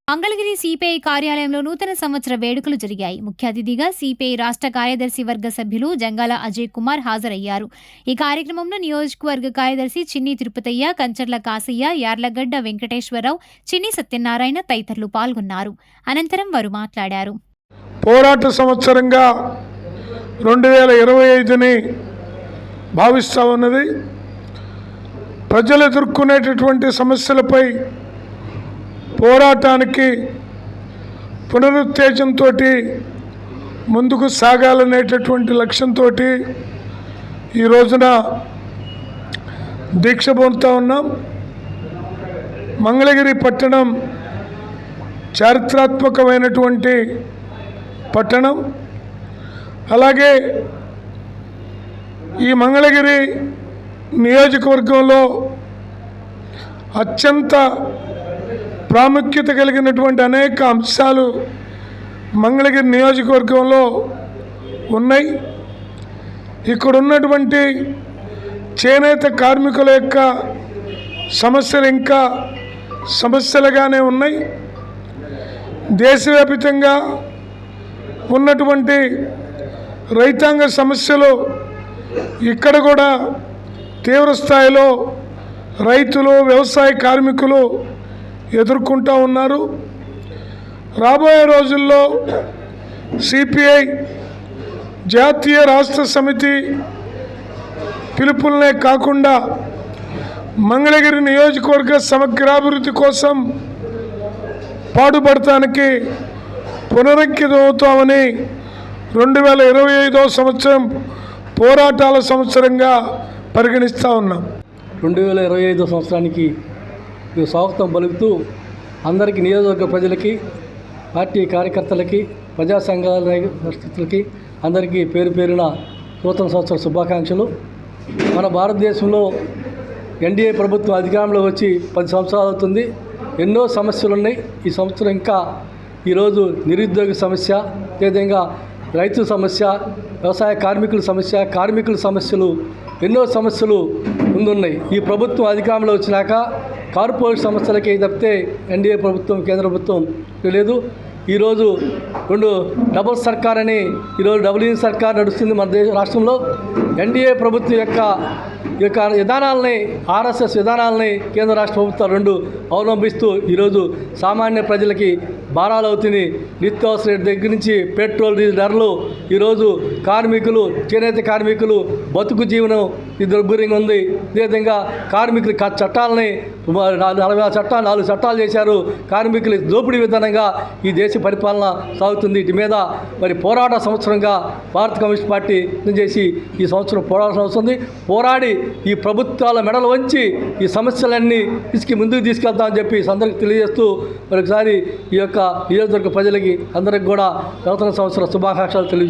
Mangalagiri CPI కార్యాలయంలో నూతన సంవత్సర వేడుకలు జరిగాయి. ముఖ్య అతిథిగా సిపిఐ రాష్ట్ర కార్యదర్శి వర్గ సభ్యులు జంగాల అజయ్ కుమార్ హాజరయ్యారు. ఈ కార్యక్రమంలో నియోజకవర్గ కార్యదర్శి చిన్ని తిరుపతయ్య, కంచర్ల కాసయ్య, యార్లగడ్డ వెంకటేశ్వరరావు, చిన్ని సత్యనారాయణ తదితరులు పాల్గొన్నారు. అనంతరం వారు మాట్లాడారు. పోరాట సంవత్సరంగా 2025ని భావిస్తూ ఉన్నది. ప్రజలు ఎదుర్కొనేటటువంటి సమస్యలపై పోరాటానికి పునరుత్తేజంతో ముందుకు సాగాలనేటటువంటి లక్ష్యంతో ఈ రోజున దీక్ష పొందుతూ ఉన్నాం. మంగళగిరి పట్టణం చారిత్రాత్మకమైనటువంటి పట్టణం. అలాగే ఈ మంగళగిరి నియోజకవర్గంలో అత్యంత ప్రాముఖ్యత కలిగినటువంటి అనేక అంశాలు మంగళగిరి నియోజకవర్గంలో ఉన్నాయి. ఇక్కడ ఉన్నటువంటి చేనేత కార్మికుల యొక్క సమస్యలు ఇంకా సమస్యలుగానే ఉన్నాయి. దేశవ్యాప్తంగా ఉన్నటువంటి రైతాంగ సమస్యలు ఇక్కడ కూడా తీవ్ర స్థాయిలో రైతులు, వ్యవసాయ కార్మికులు ఎదుర్కొంటూ ఉన్నారు. రాబోయే రోజుల్లో సిపిఐ జాతీయ రాష్ట్ర సమితి పిలుపులనే కాకుండా మంగళగిరి నియోజకవర్గ సమగ్రాభివృద్ధి కోసం పాటుపడటానికి పునరంకితమవుతామని 2025వ సంవత్సరం పోరాటాల సంవత్సరంగా పరిగణిస్తూ ఉన్నాం. 2025వ సంవత్సరానికి స్వాగతం పలుకుతూ అందరికీ, నియోజకవర్గ ప్రజలకి, పార్టీ కార్యకర్తలకి, ప్రజా సంఘాల పరిస్థితులకి అందరికీ పేరు పేరున నూతన సంవత్సర శుభాకాంక్షలు. మన భారతదేశంలో ఎన్డీఏ ప్రభుత్వం అధికారంలో వచ్చి 10 సంవత్సరాలు అవుతుంది. ఎన్నో సమస్యలు ఉన్నాయి. ఈ సంవత్సరం ఇంకా ఈరోజు నిరుద్యోగ సమస్య, అదేవిధంగా రైతు సమస్య, వ్యవసాయ కార్మికుల సమస్య, కార్మికుల సమస్యలు, ఎన్నో సమస్యలు ముందున్నాయి. ఈ ప్రభుత్వం అధికారంలో వచ్చినాక కార్పొరేట్ సమస్యలకి తప్పితే ఎన్డీఏ ప్రభుత్వం, కేంద్ర ప్రభుత్వం లేదు. ఈరోజు డబుల్ సర్కార్ అని ఈరోజు డబుల్ ఇంజిన్ సర్కార్ నడుస్తుంది మన రాష్ట్రంలో. ఎన్డీఏ ప్రభుత్వం యొక్క విధానాలని, ఆర్ఎస్ఎస్ విధానాలని కేంద్ర రాష్ట్ర ప్రభుత్వాలు రెండు అవలంబిస్తూ ఈరోజు సామాన్య ప్రజలకి భారాలు అవుతుంది. నిత్యావసర దగ్గర నుంచి పెట్రోల్, డీజిల్ ధరలు, ఈరోజు కార్మికులు, చేనేత కార్మికులు బతుకు జీవనం దుర్భరంగా ఉంది. అదేవిధంగా కార్మికుల చట్టాలని 4 చట్టాలు చేశారు. కార్మికుల దోపిడీ విధానంగా ఈ దేశ పరిపాలన సాగుతుంది. వీటి మీద మరి పోరాట సంవత్సరంగా భారత కమ్యూనిస్ట్ పార్టీ చేసి ఈ సంవత్సరం పోరాటం వస్తుంది. పోరాడి ఈ ప్రభుత్వాల మెడలు వంచి ఈ సమస్యలన్నీ ముందుకు తీసుకెళ్తామని చెప్పి అందరికీ తెలియజేస్తూ మరొకసారి ఈ యొక్క నియోజకవర్గ ప్రజలకి అందరికి కూడా నూతన సంవత్సర శుభాకాంక్షలు తెలియజేస్తాం.